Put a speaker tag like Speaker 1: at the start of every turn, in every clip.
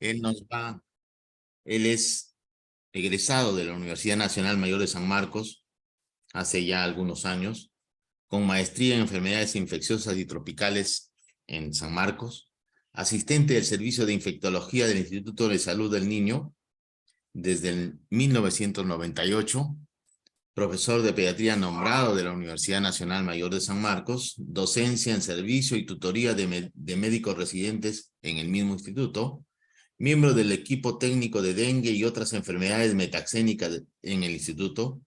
Speaker 1: Él nos va, él es egresado de la Universidad Nacional Mayor de San Marcos hace ya algunos años, con maestría en enfermedades infecciosas y tropicales en San Marcos, asistente del Servicio de Infectología del Instituto de Salud del Niño desde el 1998, profesor de pediatría nombrado de la Universidad Nacional Mayor de San Marcos, docencia en servicio y tutoría de médicos residentes en el mismo instituto, miembro del equipo técnico de dengue y otras enfermedades metaxénicas en el instituto,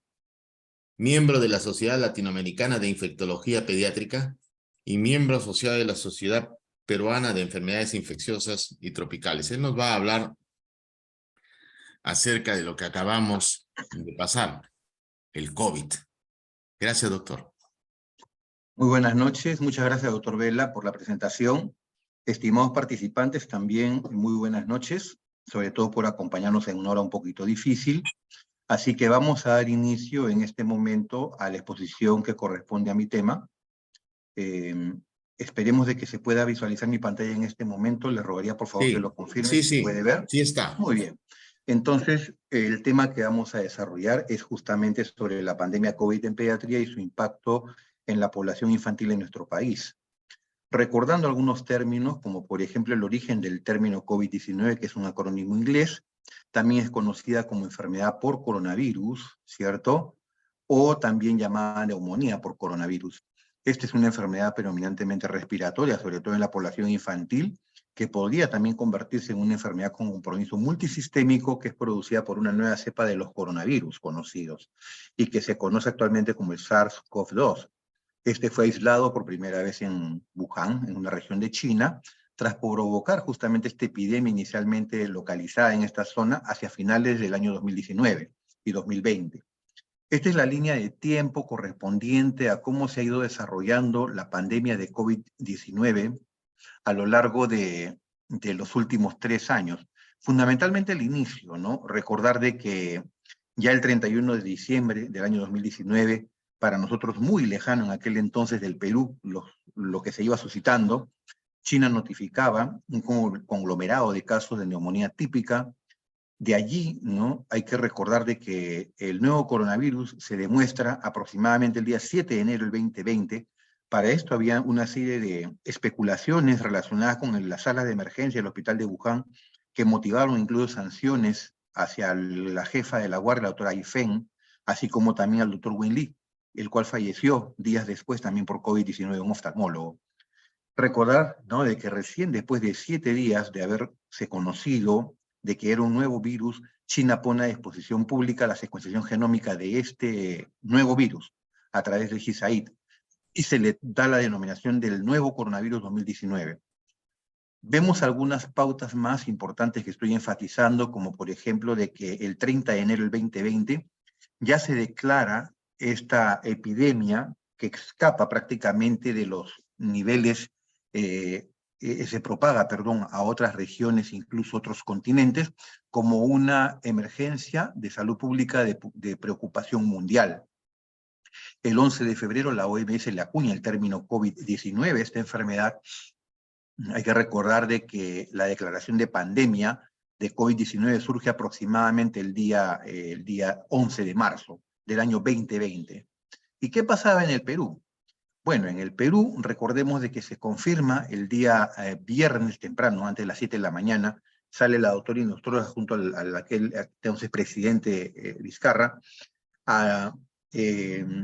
Speaker 1: miembro de la Sociedad Latinoamericana de Infectología Pediátrica y miembro asociado de la Sociedad Peruana de Enfermedades Infecciosas y Tropicales. Él nos va a hablar acerca de lo que acabamos de pasar, el COVID. Gracias, doctor.
Speaker 2: Muy buenas noches. Muchas gracias, doctor Vela, por la presentación. Estimados participantes, también muy buenas noches, sobre todo por acompañarnos en una hora un poquito difícil. Así que vamos a dar inicio en este momento a la exposición que corresponde a mi tema. Esperemos de que se pueda visualizar mi pantalla en este momento. Le rogaría, por favor, que lo confirme si se puede ver.
Speaker 1: Sí está.
Speaker 2: Muy bien. Entonces, el tema que vamos a desarrollar es justamente sobre la pandemia COVID en pediatría y su impacto en la población infantil en nuestro país. Recordando algunos términos, como por ejemplo el origen del término COVID-19, que es un acrónimo inglés, también es conocida como enfermedad por coronavirus, ¿cierto? O también llamada neumonía por coronavirus. Esta es una enfermedad predominantemente respiratoria, sobre todo en la población infantil, que podría también convertirse en una enfermedad con compromiso multisistémico que es producida por una nueva cepa de los coronavirus conocidos y que se conoce actualmente como el SARS-CoV-2. Este fue aislado por primera vez en Wuhan, en una región de China, tras provocar justamente esta epidemia inicialmente localizada en esta zona hacia finales del año 2019 y 2020. Esta es la línea de tiempo correspondiente a cómo se ha ido desarrollando la pandemia de COVID-19 a lo largo de los últimos 3 años. Fundamentalmente el inicio, ¿no? Recordar de que ya el 31 de diciembre del año 2019, para nosotros muy lejano en aquel entonces del Perú, lo que se iba suscitando, China notificaba un conglomerado de casos de neumonía típica. De allí, ¿no? Hay que recordar de que el nuevo coronavirus se demuestra aproximadamente el día 7 de enero del 2020. Para esto había una serie de especulaciones relacionadas con las salas de emergencia del hospital de Wuhan que motivaron incluso sanciones hacia la jefa de la guardia, la doctora Yifeng, así como también al doctor Wen Li, el cual falleció días después también por COVID-19, un oftalmólogo. Recordar, ¿no?, de que recién después de 7 días de haberse conocido de que era un nuevo virus, China pone a disposición pública la secuenciación genómica de este nuevo virus a través del GISAID y se le da la denominación del nuevo coronavirus 2019. Vemos algunas pautas más importantes que estoy enfatizando, como por ejemplo de que el 30 de enero del 2020 ya se declara esta epidemia que escapa prácticamente de los niveles, se propaga, perdón, a otras regiones, incluso otros continentes, como una emergencia de salud pública de preocupación mundial. El 11 de febrero la OMS le acuña el término COVID-19, esta enfermedad. Hay que recordar de que la declaración de pandemia de COVID-19 surge aproximadamente el día 11 de marzo del año 2020. ¿Y qué pasaba en el Perú? Bueno, en el Perú, recordemos de que se confirma el día viernes temprano, antes de las 7 de la mañana, sale la doctora Inostroza junto al aquel entonces presidente Vizcarra a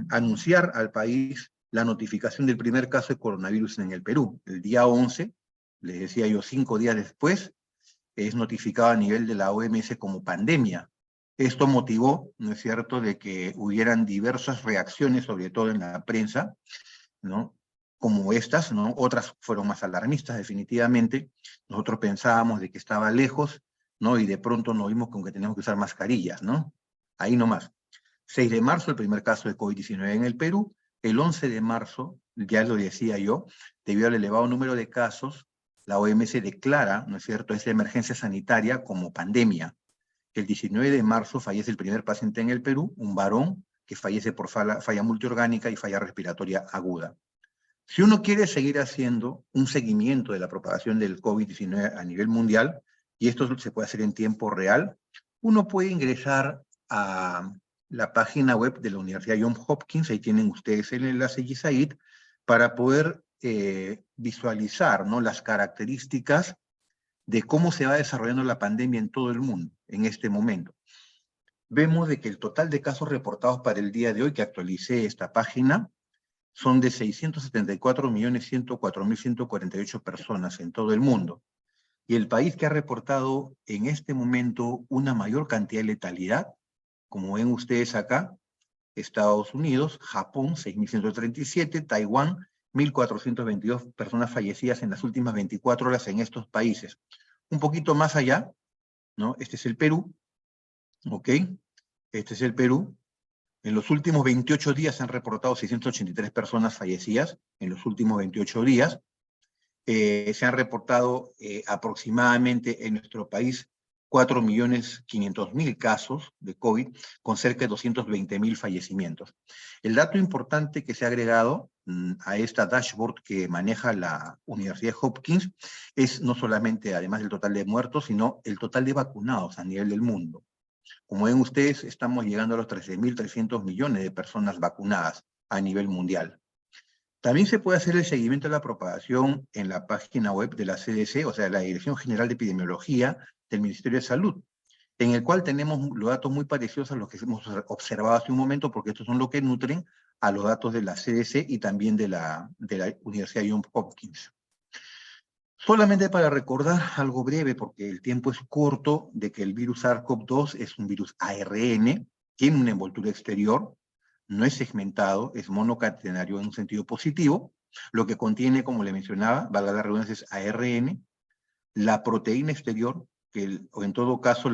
Speaker 2: anunciar al país la notificación del primer caso de coronavirus en el Perú. El día 11, les decía yo, 5 días después, es notificado a nivel de la OMS como pandemia. Esto motivó, ¿no es cierto?, de que hubieran diversas reacciones, sobre todo en la prensa, ¿no?, como estas, ¿no? Otras fueron más alarmistas, definitivamente. Nosotros pensábamos de que estaba lejos, ¿no? Y de pronto nos vimos con que teníamos que usar mascarillas, ¿no? Ahí nomás. 6 de marzo, el primer caso de COVID-19 en el Perú. El 11 de marzo, ya lo decía yo, debido al elevado número de casos, la OMS declara, ¿no es cierto?, esta emergencia sanitaria como pandemia. El 19 de marzo fallece el primer paciente en el Perú, un varón que fallece por falla multiorgánica y falla respiratoria aguda. Si uno quiere seguir haciendo un seguimiento de la propagación del COVID-19 a nivel mundial, y esto se puede hacer en tiempo real, uno puede ingresar a la página web de la Universidad Johns Hopkins, ahí tienen ustedes el enlace GISAID, para poder visualizar, ¿no?, las características de cómo se va desarrollando la pandemia en todo el mundo en este momento. Vemos de que el total de casos reportados para el día de hoy, que actualicé esta página, son de 674.104.148 personas en todo el mundo. Y el país que ha reportado en este momento una mayor cantidad de letalidad, como ven ustedes acá, Estados Unidos, Japón, 6.137, Taiwán, 1.422 personas fallecidas en las últimas 24 horas en estos países. Un poquito más allá, ¿no? Este es el Perú, ¿ok? Este es el Perú. En los últimos 28 días se han reportado 683 personas fallecidas, en los últimos 28 días. Se han reportado aproximadamente en nuestro país 4.500.000 casos de COVID, con cerca de 220.000 fallecimientos. El dato importante que se ha agregado a esta dashboard que maneja la Universidad Hopkins es no solamente, además del total de muertos, sino el total de vacunados a nivel del mundo. Como ven ustedes, estamos llegando a los 13.300 millones de personas vacunadas a nivel mundial. También se puede hacer el seguimiento de la propagación en la página web de la CDC, o sea, la Dirección General de Epidemiología del Ministerio de Salud, en el cual tenemos los datos muy parecidos a los que hemos observado hace un momento, porque estos son los que nutren a los datos de la CDC y también de la Universidad Johns Hopkins. Solamente para recordar algo breve, porque el tiempo es corto, de que el virus SARS-CoV-2 es un virus ARN, tiene una envoltura exterior, no es segmentado, es monocatenario en un sentido positivo, lo que contiene, como le mencionaba, valga la redundancia, es ARN, la proteína exterior, o en todo caso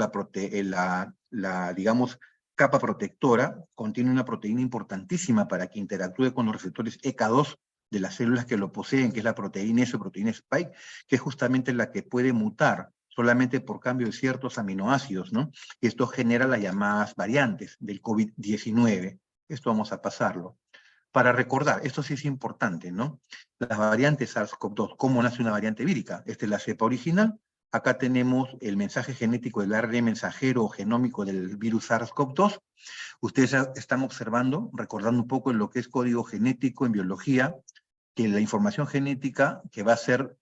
Speaker 2: digamos, capa protectora, contiene una proteína importantísima para que interactúe con los receptores ECA2 de las células que lo poseen, que es la proteína S o proteína Spike, que es justamente la que puede mutar solamente por cambio de ciertos aminoácidos, ¿no? Y esto genera las llamadas variantes del COVID-19. Esto vamos a pasarlo. Para recordar, esto sí es importante, ¿no? Las variantes SARS-CoV-2, ¿cómo nace una variante vírica? Esta es la cepa original. Acá tenemos el mensaje genético del ARN mensajero o genómico del virus SARS-CoV-2. Ustedes están observando, recordando un poco en lo que es código genético en biología, que la información genética que va a ser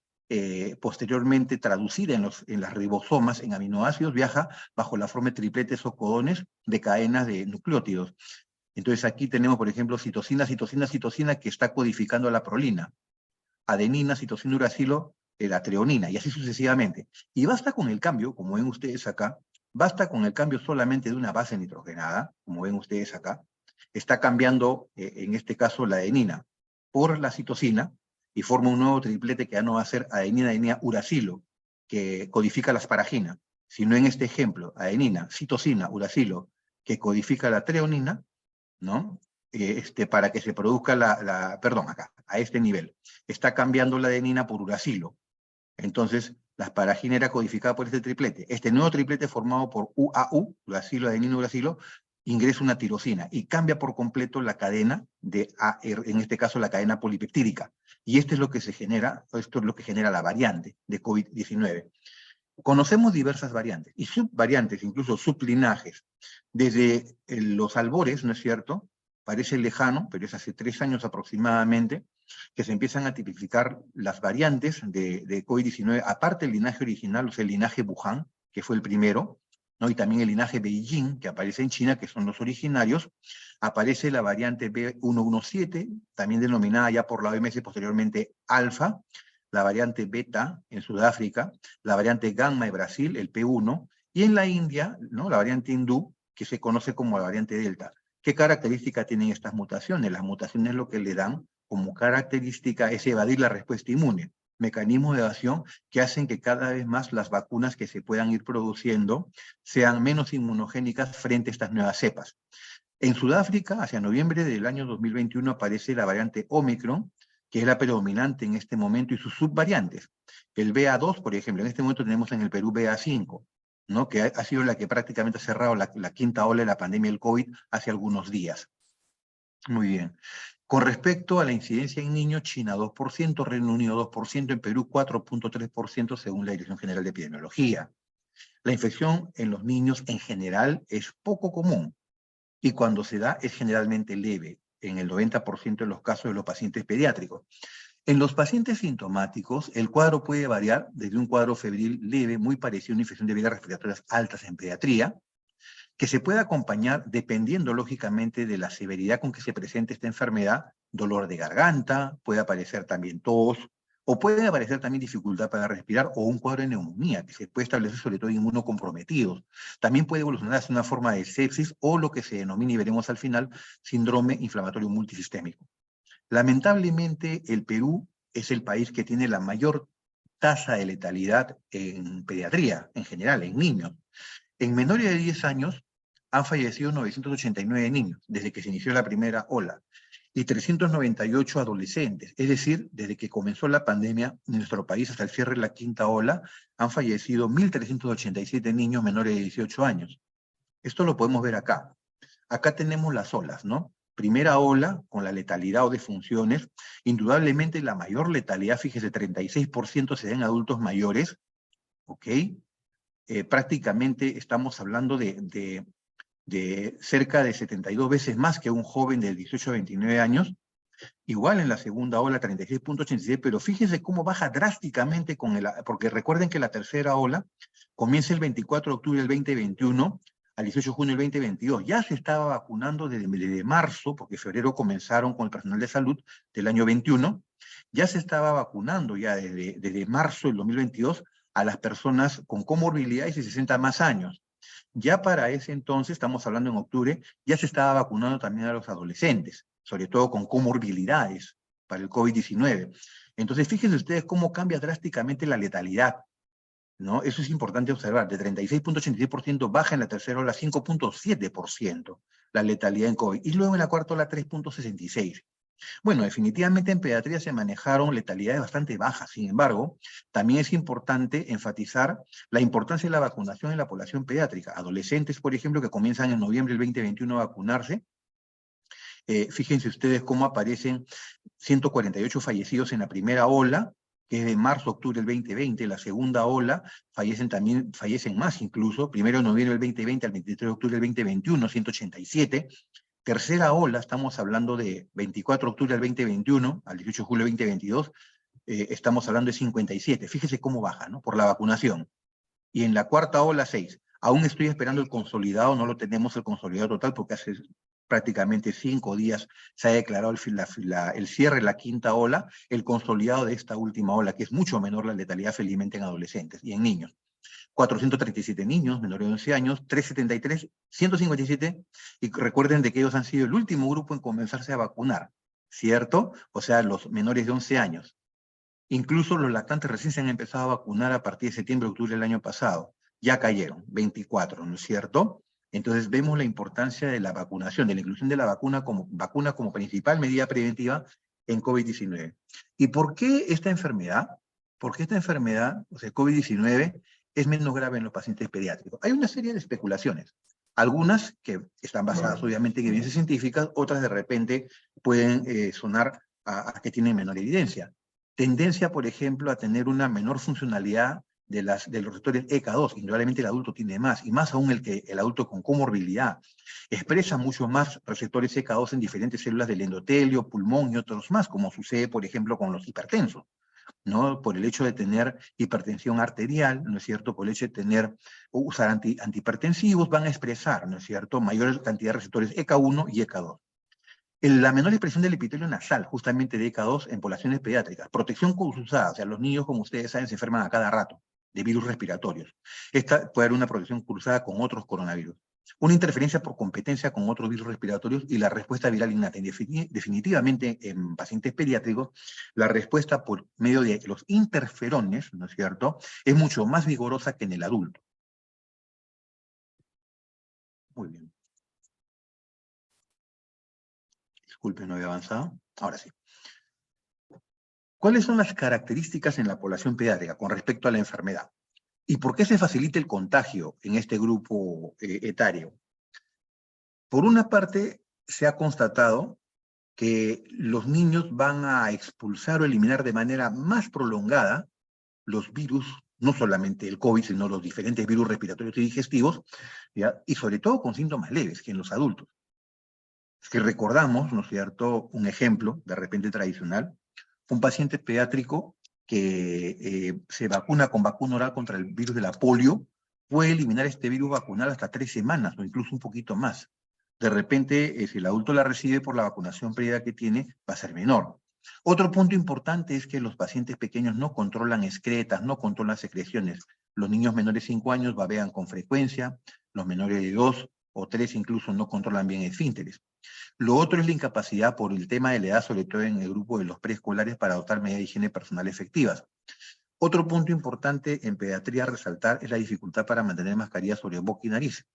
Speaker 2: posteriormente traducida en las ribosomas, en aminoácidos, viaja bajo la forma de tripletes o codones de cadenas de nucleótidos. Entonces aquí tenemos, por ejemplo, citosina, citosina, citosina, que está codificando la prolina. Adenina, citosina, uracilo, la treonina, y así sucesivamente. Y basta con el cambio, como ven ustedes acá, basta con el cambio solamente de una base nitrogenada, como ven ustedes acá, está cambiando, en este caso, la adenina por la citosina, y forma un nuevo triplete que ya no va a ser adenina, adenina, uracilo, que codifica la asparagina, sino en este ejemplo, adenina, citosina, uracilo, que codifica la treonina, ¿no? Para que se produzca perdón, acá, a este nivel. Está cambiando la adenina por uracilo. Entonces, la asparagina era codificada por este triplete. Este nuevo triplete formado por UAU, uracilo, adenina, uracilo, ingresa una tirosina y cambia por completo la cadena de AR, en este caso la cadena polipeptídica. Y esto es lo que se genera, esto es lo que genera la variante de COVID-19. Conocemos diversas variantes y subvariantes, incluso sublinajes. Desde los albores, ¿no es cierto? Parece lejano, pero es hace 3 años aproximadamente, que se empiezan a tipificar las variantes de COVID-19, aparte del linaje original, o sea, el linaje Wuhan, que fue el primero, ¿no? Y también el linaje Beijing, que aparece en China, que son los originarios. Aparece la variante B117, también denominada ya por la OMS posteriormente alfa, la variante beta en Sudáfrica, la variante gamma de Brasil, el P1, y en la India, ¿no?, la variante hindú, que se conoce como la variante delta. ¿Qué características tienen estas mutaciones? Las mutaciones lo que le dan como característica es evadir la respuesta inmune, mecanismos de evasión que hacen que cada vez más las vacunas que se puedan ir produciendo sean menos inmunogénicas frente a estas nuevas cepas. En Sudáfrica, hacia noviembre del año 2021, aparece la variante Omicron, que es la predominante en este momento, y sus subvariantes. El BA2, por ejemplo, en este momento tenemos en el Perú BA5, ¿no?, que ha sido la que prácticamente ha cerrado la quinta ola de la pandemia del COVID hace algunos días. Muy bien. Con respecto a la incidencia en niños, China 2%, Reino Unido 2%, en Perú 4.3% según la Dirección General de Epidemiología. La infección en los niños en general es poco común y cuando se da es generalmente leve, en el 90% de los casos de los pacientes pediátricos. En los pacientes sintomáticos, el cuadro puede variar desde un cuadro febril leve, muy parecido a una infección de vías respiratorias altas en pediatría, que se puede acompañar, dependiendo lógicamente de la severidad con que se presente esta enfermedad, dolor de garganta, puede aparecer también tos, o puede aparecer también dificultad para respirar, o un cuadro de neumonía, que se puede establecer sobre todo en inmunocomprometidos. También puede evolucionar hacia una forma de sepsis, o lo que se denomina, y veremos al final, síndrome inflamatorio multisistémico. Lamentablemente, el Perú es el país que tiene la mayor tasa de letalidad en pediatría, en general, en niños. En menores de 10 años han fallecido 989 niños desde que se inició la primera ola y 398 adolescentes. Es decir, desde que comenzó la pandemia en nuestro país hasta el cierre de la quinta ola, han fallecido 1.387 niños menores de 18 años. Esto lo podemos ver acá. Acá tenemos las olas, ¿no? Primera ola, con la letalidad o defunciones, indudablemente la mayor letalidad, fíjese, 36% se da en adultos mayores, ¿ok? Prácticamente estamos hablando de cerca de 72 veces más que un joven de 18 a 29 años, igual en la segunda ola 36.86, pero fíjense cómo baja drásticamente porque recuerden que la tercera ola comienza el 24 de octubre del 2021 al 18 de junio del 2022. Ya se estaba vacunando desde marzo, porque febrero comenzaron con el personal de salud del año 21, ya se estaba vacunando ya desde marzo del 2022 a las personas con comorbilidades y 60 más años. Ya para ese entonces, estamos hablando en octubre, ya se estaba vacunando también a los adolescentes, sobre todo con comorbilidades para el COVID-19. Entonces, fíjense ustedes cómo cambia drásticamente la letalidad, ¿no? Eso es importante observar. De 36.86% baja en la tercera ola 5.7% la letalidad en COVID. Y luego en la cuarta ola 3.66%. Bueno, definitivamente en pediatría se manejaron letalidades bastante bajas. Sin embargo, también es importante enfatizar la importancia de la vacunación en la población pediátrica. Adolescentes, por ejemplo, que comienzan en noviembre del 2021 a vacunarse. Fíjense ustedes cómo aparecen 148 fallecidos en la primera ola, que es de marzo a octubre del 2020. La segunda ola fallecen más incluso. Primero de noviembre del 2020 al 23 de octubre del 2021, 187. Tercera ola, estamos hablando de 24 de octubre del 2021 al 18 de julio del 2022, estamos hablando de 57. Fíjese cómo baja, ¿no? Por la vacunación. Y en la cuarta ola, 6. Aún estoy esperando el consolidado, no lo tenemos el consolidado total porque hace prácticamente 5 días se ha declarado el cierre de la quinta ola, el consolidado de esta última ola, que es mucho menor la letalidad felizmente en adolescentes y en niños. 437 niños menores de 11 años, 373, 157, y recuerden de que ellos han sido el último grupo en comenzarse a vacunar, ¿cierto? O sea, los menores de 11 años. Incluso los lactantes recién se han empezado a vacunar a partir de septiembre, octubre del año pasado. Ya cayeron, 24, ¿no es cierto? Entonces vemos la importancia de la vacunación, de la inclusión de la vacuna como principal medida preventiva en COVID-19. ¿Y por qué esta enfermedad? Porque esta enfermedad, o sea, COVID-19, es menos grave en los pacientes pediátricos. Hay una serie de especulaciones. Algunas que están basadas obviamente en evidencias científicas, otras de repente pueden sonar a que tienen menor evidencia. Tendencia, por ejemplo, a tener una menor funcionalidad de los receptores ECA2. Indudablemente el adulto tiene más, y más aún el adulto con comorbilidad. Expresa mucho más receptores ECA2 en diferentes células del endotelio, pulmón y otros más, como sucede, por ejemplo, con los hipertensos, ¿no? Por el hecho de tener hipertensión arterial, ¿no es cierto? Por el hecho de usar antihipertensivos, van a expresar, ¿no es cierto?, mayor cantidad de receptores ECA1 y ECA2. La menor expresión del epitelio nasal, justamente de ECA2 en poblaciones pediátricas. Protección cruzada, o sea, los niños, como ustedes saben, se enferman a cada rato de virus respiratorios. Esta puede haber una protección cruzada con otros coronavirus. Una interferencia por competencia con otros virus respiratorios y la respuesta viral innata. Definitivamente, en pacientes pediátricos, la respuesta por medio de los interferones, ¿no es cierto?, es mucho más vigorosa que en el adulto. Muy bien. Disculpen, no había avanzado. Ahora sí. ¿Cuáles son las características en la población pediátrica con respecto a la enfermedad? ¿Y por qué se facilita el contagio en este grupo etario? Por una parte, se ha constatado que los niños van a expulsar o eliminar de manera más prolongada los virus no solamente el COVID, sino los diferentes virus respiratorios y digestivos, ¿ya? Y sobre todo con síntomas leves, que en los adultos. Si recordamos, ¿no es cierto?, un ejemplo, de repente tradicional, un paciente pediátrico que se vacuna con vacuna oral contra el virus de la polio, puede eliminar este virus vacunal hasta 3 semanas o incluso un poquito más. De repente, si el adulto la recibe por la vacunación previa que tiene, va a ser menor. Otro punto importante es que los pacientes pequeños no controlan excretas, no controlan secreciones. Los niños menores de 5 años babean con frecuencia, los menores de 2 o 3 incluso no controlan bien esfínteres. Lo otro es la incapacidad por el tema de la edad, sobre todo en el grupo de los preescolares, para adoptar medidas de higiene personal efectivas. Otro punto importante en pediatría a resaltar es la dificultad para mantener mascarillas sobre boca y nariz.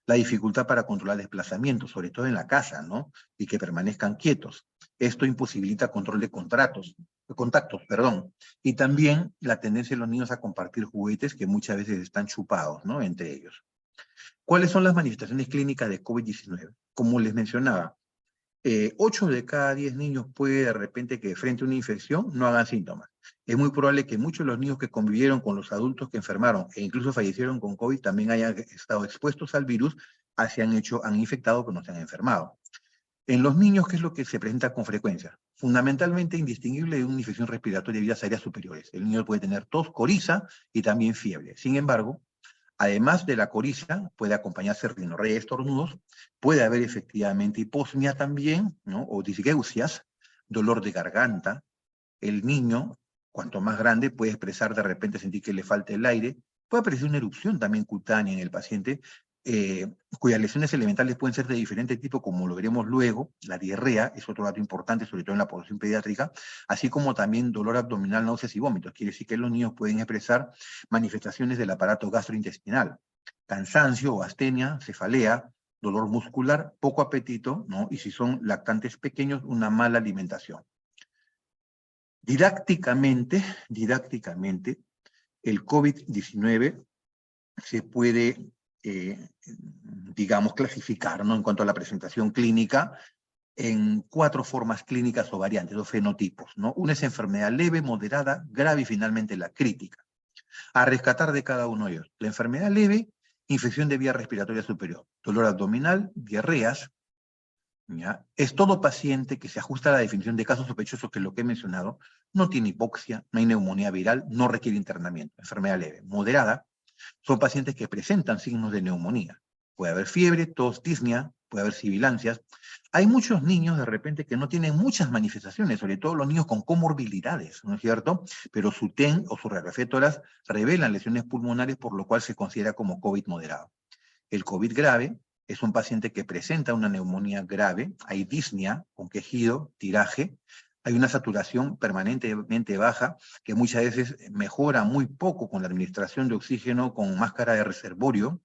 Speaker 2: La dificultad para controlar desplazamientos, sobre todo en la casa, ¿no? Y que permanezcan quietos. Esto imposibilita control de contactos, perdón. Y también la tendencia de los niños a compartir juguetes que muchas veces están chupados, ¿no? Entre ellos. ¿Cuáles son las manifestaciones clínicas de COVID-19? Como les mencionaba, 8 de cada 10 niños puede de repente que frente a una infección no hagan síntomas. Es muy probable que muchos de los niños que convivieron con los adultos que enfermaron e incluso fallecieron con COVID también hayan estado expuestos al virus, han infectado pero no se han enfermado. En los niños, ¿qué es lo que se presenta con frecuencia? Fundamentalmente indistinguible de una infección respiratoria de vías aéreas superiores. El niño puede tener tos, coriza y también fiebre. Sin embargo, además de la coriza, puede acompañarse rinorrea y estornudos, puede haber efectivamente hiposmia también, ¿no? O disgeusias, dolor de garganta. El niño, cuanto más grande, puede expresar de repente sentir que le falta el aire, puede aparecer una erupción también cutánea en el paciente, cuyas lesiones elementales pueden ser de diferente tipo, como lo veremos luego. La diarrea es otro dato importante, sobre todo en la población pediátrica, así como también dolor abdominal, náuseas y vómitos. Quiere decir que los niños pueden expresar manifestaciones del aparato gastrointestinal, cansancio o astenia, cefalea, dolor muscular, poco apetito, ¿no? Y si son lactantes pequeños, una mala alimentación. Didácticamente, el COVID-19 se puede, digamos, clasificar, ¿no?, en cuanto a la presentación clínica, en 4 formas clínicas o variantes, o fenotipos, ¿no? Una es enfermedad leve, moderada, grave y finalmente la crítica. A rescatar de cada uno de ellos. La enfermedad leve, infección de vía respiratoria superior, dolor abdominal, diarreas, ¿ya? Es todo paciente que se ajusta a la definición de casos sospechosos, que es lo que he mencionado, no tiene hipoxia, no hay neumonía viral, no requiere internamiento. Enfermedad leve. Moderada, son pacientes que presentan signos de neumonía. Puede haber fiebre, tos, disnea, puede haber sibilancias. Hay muchos niños de repente que no tienen muchas manifestaciones, sobre todo los niños con comorbilidades, ¿no es cierto? Pero su TEN o su radiografía de tórax revelan lesiones pulmonares, por lo cual se considera como COVID moderado. El COVID grave es un paciente que presenta una neumonía grave, hay disnea con quejido, tiraje, hay una saturación permanentemente baja, que muchas veces mejora muy poco con la administración de oxígeno con máscara de reservorio,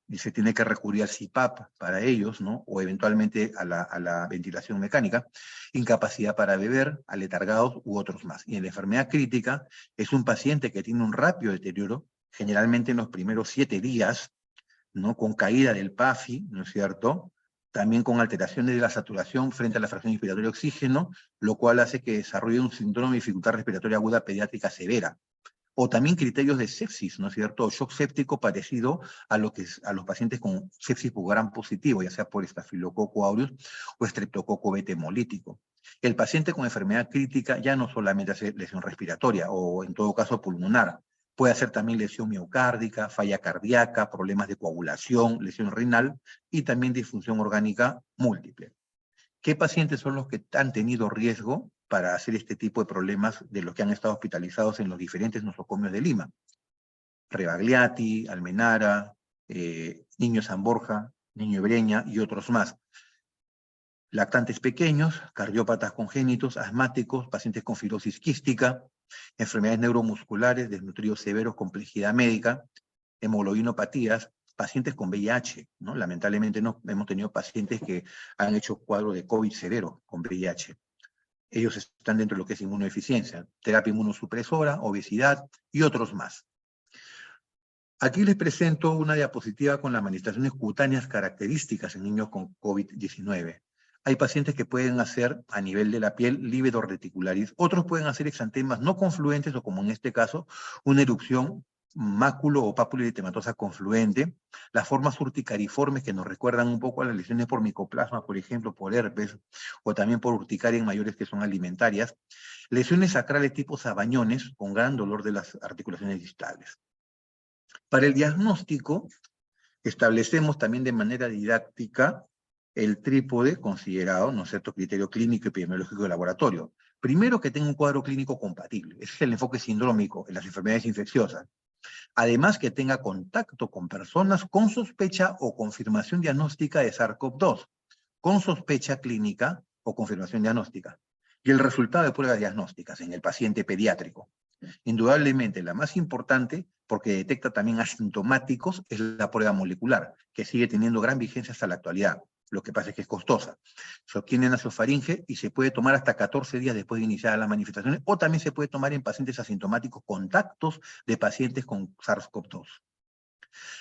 Speaker 2: y se tiene que recurrir al CPAP para ellos, ¿no? O eventualmente a la ventilación mecánica, incapacidad para beber, aletargados u otros más. Y en la enfermedad crítica es un paciente que tiene un rápido deterioro, generalmente en los primeros 7 días, ¿no?, con caída del PAFI, ¿no es cierto?, también con alteraciones de la saturación frente a la fracción inspiratoria de oxígeno, lo cual hace que desarrolle un síndrome de dificultad respiratoria aguda pediátrica severa. O también criterios de sepsis, ¿no es cierto?, o shock séptico parecido a los pacientes con sepsis gram positivo, ya sea por estafilococo aureus o estreptococo beta hemolítico. El paciente con enfermedad crítica ya no solamente hace lesión respiratoria, o en todo caso pulmonar, puede hacer también lesión miocárdica, falla cardíaca, problemas de coagulación, lesión renal y también disfunción orgánica múltiple. ¿Qué pacientes son los que han tenido riesgo para hacer este tipo de problemas de los que han estado hospitalizados en los diferentes nosocomios de Lima? Rebagliati, Almenara, Niño San Borja, Niño Breña y otros más. Lactantes pequeños, cardiópatas congénitos, asmáticos, pacientes con fibrosis quística, enfermedades neuromusculares, desnutridos severos, complejidad médica, hemoglobinopatías, pacientes con VIH, ¿no? Lamentablemente no hemos tenido pacientes que han hecho cuadro de COVID severo con VIH. Ellos están dentro de lo que es inmunodeficiencia, terapia inmunosupresora, obesidad y otros más. Aquí les presento una diapositiva con las manifestaciones cutáneas características en niños con COVID-19. Hay pacientes que pueden hacer a nivel de la piel lívido reticularis, otros pueden hacer exantemas no confluentes o como en este caso, una erupción máculo o papuloeritematosa confluente, las formas urticariformes que nos recuerdan un poco a las lesiones por micoplasma, por ejemplo, por herpes, o también por urticaria en mayores que son alimentarias, lesiones sacrales tipo sabañones con gran dolor de las articulaciones distales. Para el diagnóstico, establecemos también de manera didáctica el trípode considerado, ¿no es cierto?, criterio clínico, epidemiológico de laboratorio. Primero, que tenga un cuadro clínico compatible. Ese es el enfoque sindrómico en las enfermedades infecciosas. Además, que tenga contacto con personas con sospecha o confirmación diagnóstica de SARS-CoV-2, con sospecha clínica o confirmación diagnóstica. Y el resultado de pruebas diagnósticas en el paciente pediátrico. Indudablemente, la más importante, porque detecta también asintomáticos, es la prueba molecular, que sigue teniendo gran vigencia hasta la actualidad. Lo que pasa es que es costosa. Se obtiene en nasofaringe y se puede tomar hasta 14 días después de iniciar las manifestaciones, o también se puede tomar en pacientes asintomáticos, contactos de pacientes con SARS-CoV-2.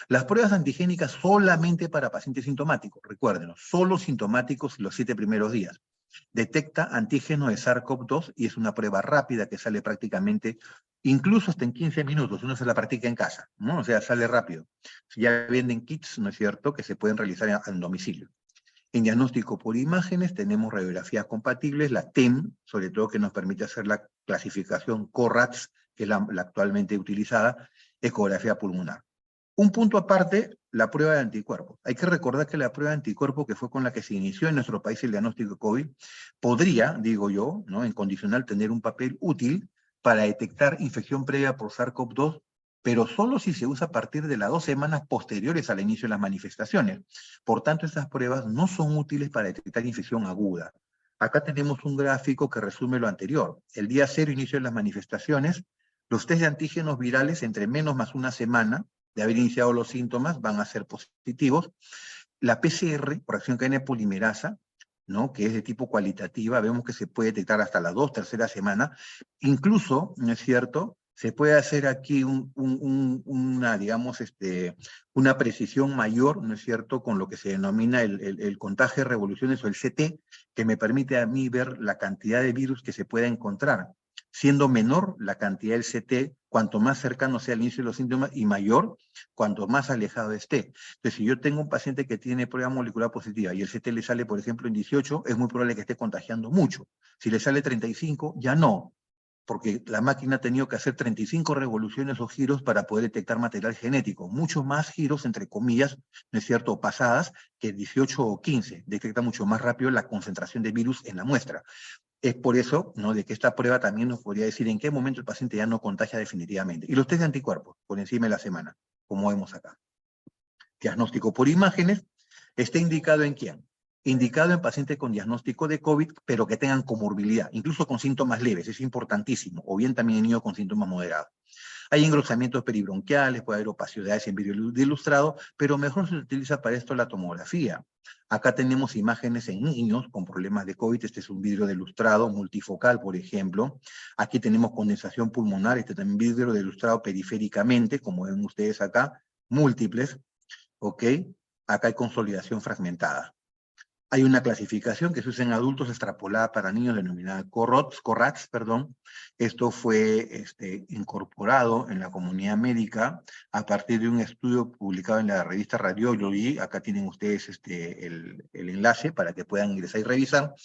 Speaker 2: Las pruebas antigénicas solamente para pacientes sintomáticos, recuérdenlo, solo sintomáticos los 7 primeros días. Detecta antígeno de SARS-CoV-2 y es una prueba rápida que sale prácticamente, incluso hasta en 15 minutos, uno se la practica en casa, ¿no? O sea, sale rápido. Ya venden kits, ¿no es cierto?, que se pueden realizar en domicilio. En diagnóstico por imágenes tenemos radiografías compatibles, la TEM, sobre todo que nos permite hacer la clasificación CORATS, que es la actualmente utilizada, ecografía pulmonar. Un punto aparte, la prueba de anticuerpos. Hay que recordar que la prueba de anticuerpos, que fue con la que se inició en nuestro país el diagnóstico de COVID, podría, digo yo, ¿no?, en condicional tener un papel útil para detectar infección previa por SARS-CoV-2, pero solo si se usa a partir de las 2 semanas posteriores al inicio de las manifestaciones. Por tanto, estas pruebas no son útiles para detectar infección aguda. Acá tenemos un gráfico que resume lo anterior. El día 0, inicio de las manifestaciones, los test de antígenos virales entre menos más una semana de haber iniciado los síntomas van a ser positivos. La PCR, por reacción cadena polimerasa, ¿no?, que es de tipo cualitativa, vemos que se puede detectar hasta la 2, tercera semana. Incluso, ¿no es cierto?, se puede hacer aquí una, digamos, una precisión mayor, ¿no es cierto?, con lo que se denomina el contagio de revoluciones o el CT, que me permite a mí ver la cantidad de virus que se pueda encontrar, siendo menor la cantidad del CT, cuanto más cercano sea el inicio de los síntomas, y mayor cuanto más alejado esté. Entonces, si yo tengo un paciente que tiene prueba molecular positiva y el CT le sale, por ejemplo, en 18, es muy probable que esté contagiando mucho. Si le sale 35, ya no, porque la máquina ha tenido que hacer 35 revoluciones o giros para poder detectar material genético. Muchos más giros, entre comillas, ¿no es cierto?, pasadas, que 18 o 15. Detecta mucho más rápido la concentración de virus en la muestra. Es por eso, ¿no?, de que esta prueba también nos podría decir en qué momento el paciente ya no contagia definitivamente. Y los test de anticuerpos, por encima de la semana, como vemos acá. Diagnóstico por imágenes, ¿está indicado en quién? Indicado en pacientes con diagnóstico de COVID, pero que tengan comorbilidad, incluso con síntomas leves, es importantísimo, o bien también en niños con síntomas moderados. Hay engrosamientos peribronquiales, puede haber opacidades en vidrio de ilustrado, pero mejor se utiliza para esto la tomografía. Acá tenemos imágenes en niños con problemas de COVID. Este es un vidrio de ilustrado multifocal, por ejemplo. Aquí tenemos condensación pulmonar, este también vidrio de ilustrado periféricamente, como ven ustedes acá, múltiples, ¿ok? Acá hay consolidación fragmentada. Hay una clasificación que se usa en adultos extrapolada para niños denominada CORATS, perdón. Esto fue incorporado en la comunidad médica a partir de un estudio publicado en la revista Radiology. Acá tienen ustedes el enlace para que puedan ingresar y revisar,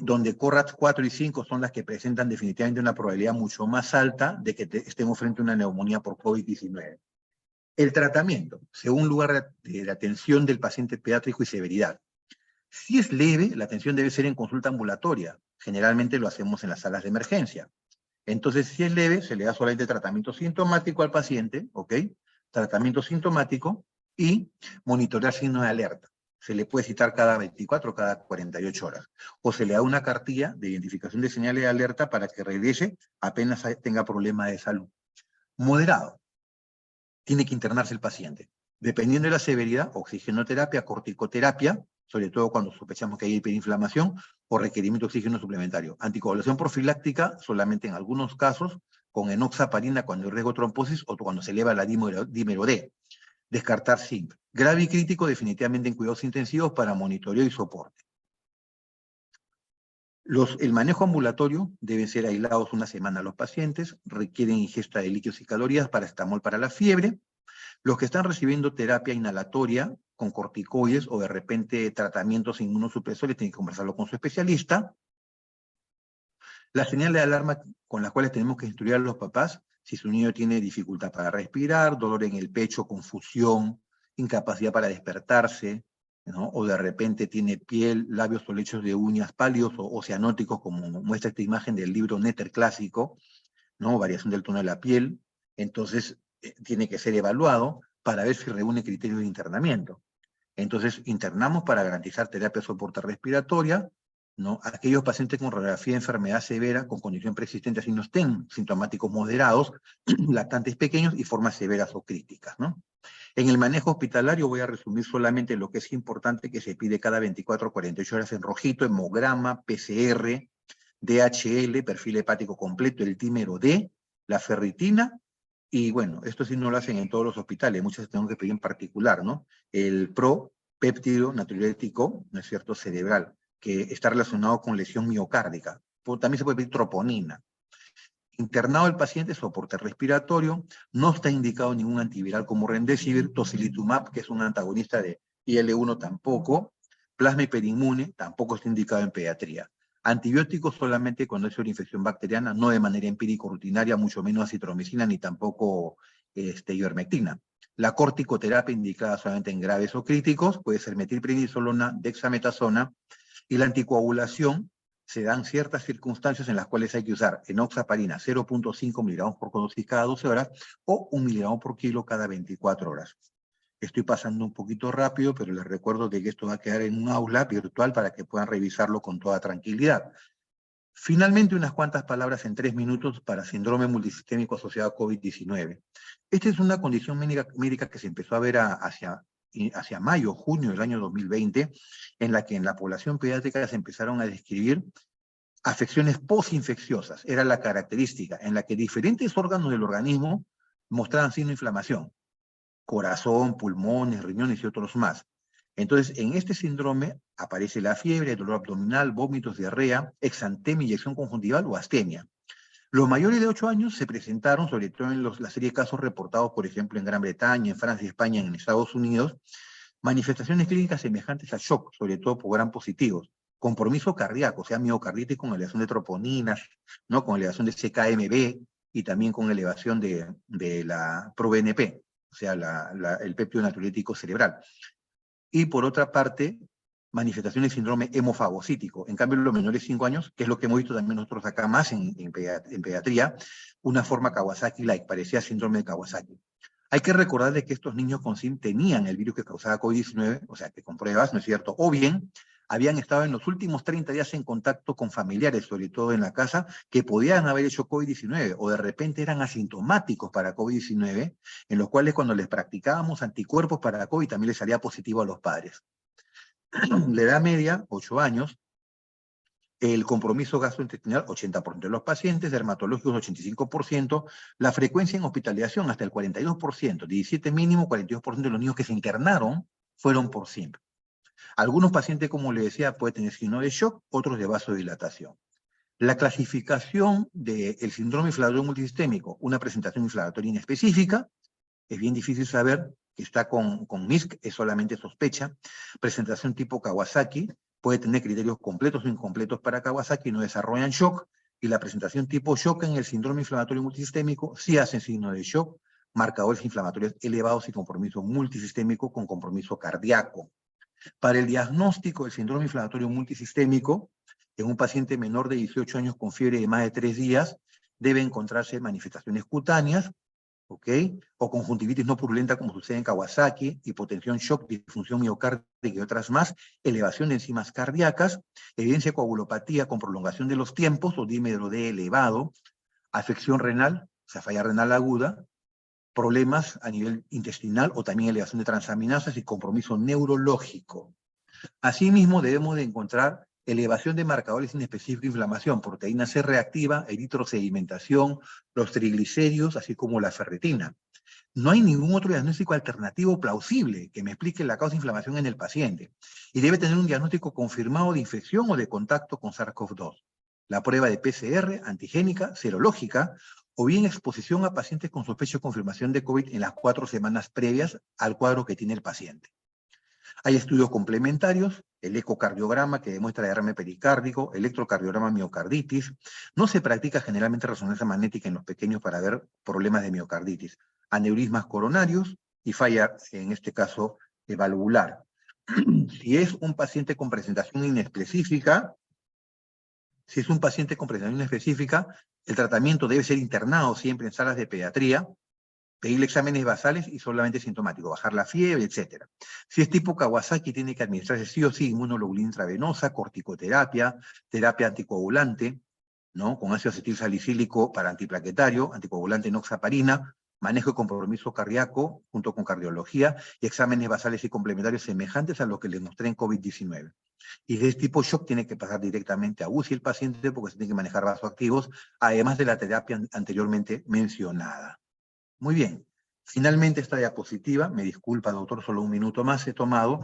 Speaker 2: donde CORATS 4 y 5 son las que presentan definitivamente una probabilidad mucho más alta de que estemos frente a una neumonía por COVID-19. El tratamiento, según lugar de atención del paciente pediátrico y severidad. Si es leve, la atención debe ser en consulta ambulatoria. Generalmente lo hacemos en las salas de emergencia. Entonces, si es leve, se le da solamente tratamiento sintomático al paciente, ¿ok? Tratamiento sintomático y monitorear signos de alerta. Se le puede citar cada 24 o cada 48 horas. O se le da una cartilla de identificación de señales de alerta para que regrese apenas tenga problemas de salud. Moderado. Tiene que internarse el paciente. Dependiendo de la severidad, oxigenoterapia, corticoterapia, sobre todo cuando sospechamos que hay hiperinflamación, o requerimiento de oxígeno suplementario. Anticoagulación profiláctica, solamente en algunos casos, con enoxaparina cuando hay riesgo de trombosis o cuando se eleva la dímero D. Descartar zinc. Grave y crítico, definitivamente en cuidados intensivos para monitoreo y soporte. El manejo ambulatorio deben ser aislados una semana a los pacientes, requieren ingesta de líquidos y calorías, paracetamol para la fiebre. Los que están recibiendo terapia inhalatoria con corticoides o de repente tratamientos inmunosupresores tienen que conversarlo con su especialista. Las señales de alarma con las cuales tenemos que instruir a los papás, si su niño tiene dificultad para respirar, dolor en el pecho, confusión, incapacidad para despertarse, ¿no? O de repente tiene piel, labios o lechos de uñas pálidos o cianóticos, como muestra esta imagen del libro Netter clásico, ¿no? Variación del tono de la piel. Entonces, tiene que ser evaluado para ver si reúne criterios de internamiento. Entonces, internamos para garantizar terapia de soporte respiratoria, ¿no? Aquellos pacientes con radiografía de enfermedad severa, con condición preexistente, así no estén sintomáticos moderados, lactantes pequeños y formas severas o críticas, ¿no? En el manejo hospitalario voy a resumir solamente lo que es importante que se pide cada 24 o 48 horas en rojito: hemograma, PCR, DHL, perfil hepático completo, el tímero D, la ferritina, y bueno, esto sí no lo hacen en todos los hospitales, muchos tenemos que pedir en particular, ¿no? El propéptido natriurético, ¿no es cierto?, cerebral, que está relacionado con lesión miocárdica. También se puede pedir troponina. Internado el paciente, soporte respiratorio, no está indicado ningún antiviral como Remdesivir, tocilizumab, que es un antagonista de IL-1 tampoco, plasma hiperinmune, tampoco está indicado en pediatría. Antibióticos solamente cuando es una infección bacteriana, no de manera empírico rutinaria, mucho menos acitromicina, ni tampoco ivermectina. La corticoterapia indicada solamente en graves o críticos, puede ser metilprednisolona, dexametasona, y la anticoagulación se dan ciertas circunstancias en las cuales hay que usar enoxaparina 0.5 miligramos por dosis cada 12 horas o 1 miligramo por kilo cada 24 horas. Estoy pasando un poquito rápido, pero les recuerdo que esto va a quedar en un aula virtual para que puedan revisarlo con toda tranquilidad. Finalmente, unas cuantas palabras en 3 minutos para síndrome multisistémico asociado a COVID-19. Esta es una condición médica que se empezó a ver hacia mayo, junio del año 2020, en la que en la población pediátrica se empezaron a describir afecciones posinfecciosas. Era la característica en la que diferentes órganos del organismo mostraban signo de inflamación: corazón, pulmones, riñones y otros más. Entonces, en este síndrome aparece la fiebre, dolor abdominal, vómitos, diarrea, exantema, inyección conjuntival o astemia. Los mayores de 8 años se presentaron, sobre todo en la serie de casos reportados, por ejemplo, en Gran Bretaña, en Francia, España, en Estados Unidos, manifestaciones clínicas semejantes a shock, sobre todo por gram positivos, compromiso cardíaco, o sea, miocarditis con elevación de troponinas, ¿no?, con elevación de CKMB y también con elevación de la ProBNP, o sea, el péptido natriurético cerebral. Y por otra parte, manifestaciones de síndrome hemofagocítico. En cambio, en los menores de 5 años, que es lo que hemos visto también nosotros acá más en pediatría, una forma Kawasaki-like, parecía síndrome de Kawasaki. Hay que recordar de que estos niños con SIM tenían el virus que causaba COVID-19, o sea, que con pruebas, ¿no es cierto? O bien habían estado en los últimos 30 días en contacto con familiares, sobre todo en la casa, que podían haber hecho COVID-19, o de repente eran asintomáticos para COVID-19, en los cuales cuando les practicábamos anticuerpos para COVID también les salía positivo a los padres. La edad media, 8 años, el compromiso gastrointestinal, 80% de los pacientes, dermatológicos, 85%, la frecuencia en hospitalización, hasta el 42%, 17 mínimo, 42% de los niños que se internaron fueron por SIM. Algunos pacientes, como le decía, pueden tener signo de shock, otros de vasodilatación. La clasificación del síndrome inflamatorio multisistémico, una presentación inflamatoria inespecífica, es bien difícil saber que está con MISC, es solamente sospecha. Presentación tipo Kawasaki, puede tener criterios completos o incompletos para Kawasaki, no desarrollan shock, y la presentación tipo shock en el síndrome inflamatorio multisistémico sí hacen signo de shock, marcadores inflamatorios elevados y compromiso multisistémico con compromiso cardíaco. Para el diagnóstico del síndrome inflamatorio multisistémico, en un paciente menor de 18 años con fiebre de más de 3 días, debe encontrarse manifestaciones cutáneas, ¿ok? O conjuntivitis no purulenta, como sucede en Kawasaki, hipotensión, shock, disfunción miocárdica y otras más, elevación de enzimas cardíacas, evidencia de coagulopatía con prolongación de los tiempos o dímero D elevado, afección renal, o sea, falla renal aguda, problemas a nivel intestinal o también elevación de transaminasas y compromiso neurológico. Asimismo, debemos de encontrar elevación de marcadores inespecíficos de inflamación, proteína C reactiva, eritrosedimentación, los triglicéridos, así como la ferritina. No hay ningún otro diagnóstico alternativo plausible que me explique la causa de inflamación en el paciente. Y debe tener un diagnóstico confirmado de infección o de contacto con SARS-CoV-2. La prueba de PCR, antigénica, serológica, o bien exposición a pacientes con sospecha o confirmación de COVID en las 4 semanas previas al cuadro que tiene el paciente. Hay estudios complementarios, el ecocardiograma que demuestra derrame pericárdico, electrocardiograma miocarditis. No se practica generalmente resonancia magnética en los pequeños para ver problemas de miocarditis, aneurismas coronarios y falla, en este caso, valvular. Si es un paciente con presentación inespecífica, el tratamiento debe ser internado siempre en salas de pediatría, pedirle exámenes basales y solamente sintomático, bajar la fiebre, etc. Si es tipo Kawasaki, tiene que administrarse sí o sí inmunoglobulina intravenosa, corticoterapia, terapia anticoagulante, ¿no? Con ácido acetil salicílico para antiplaquetario, anticoagulante enoxaparina, manejo de compromiso cardíaco junto con cardiología y exámenes basales y complementarios semejantes a los que les mostré en COVID-19. Y de este tipo shock tiene que pasar directamente a UCI el paciente porque se tiene que manejar vasoactivos, además de la terapia anteriormente mencionada. Muy bien. Finalmente esta diapositiva, me disculpa doctor, solo un minuto más he tomado.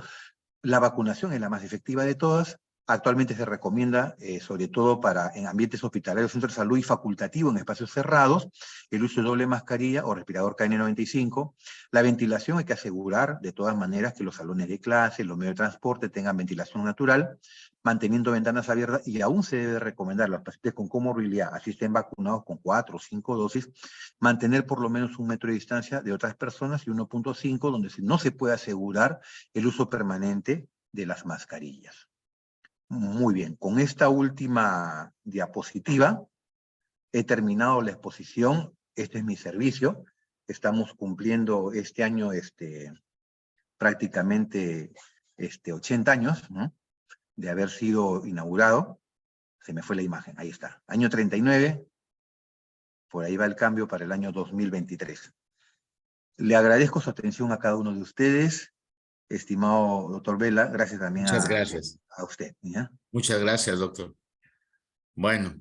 Speaker 2: La vacunación es la más efectiva de todas. Actualmente se recomienda, sobre todo en ambientes hospitalarios, centros de salud y facultativo en espacios cerrados, el uso de doble mascarilla o respirador KN95. La ventilación hay que asegurar de todas maneras que los salones de clase, los medios de transporte tengan ventilación natural, manteniendo ventanas abiertas, y aún se debe recomendar a los pacientes con comorbilidad, así estén vacunados con 4 o 5 dosis, mantener por lo menos 1 metro de distancia de otras personas y 1.5 donde no se puede asegurar el uso permanente de las mascarillas. Muy bien, con esta última diapositiva he terminado la exposición. Este es mi servicio. Estamos cumpliendo este año prácticamente 80 años, ¿no?, de haber sido inaugurado. Se me fue la imagen, ahí está. Año 39, por ahí va el cambio para el año 2023. Le agradezco su atención a cada uno de ustedes. Estimado doctor Vela, gracias también
Speaker 1: Muchas gracias.
Speaker 2: a usted, ¿ya?
Speaker 1: Muchas gracias, doctor. Bueno.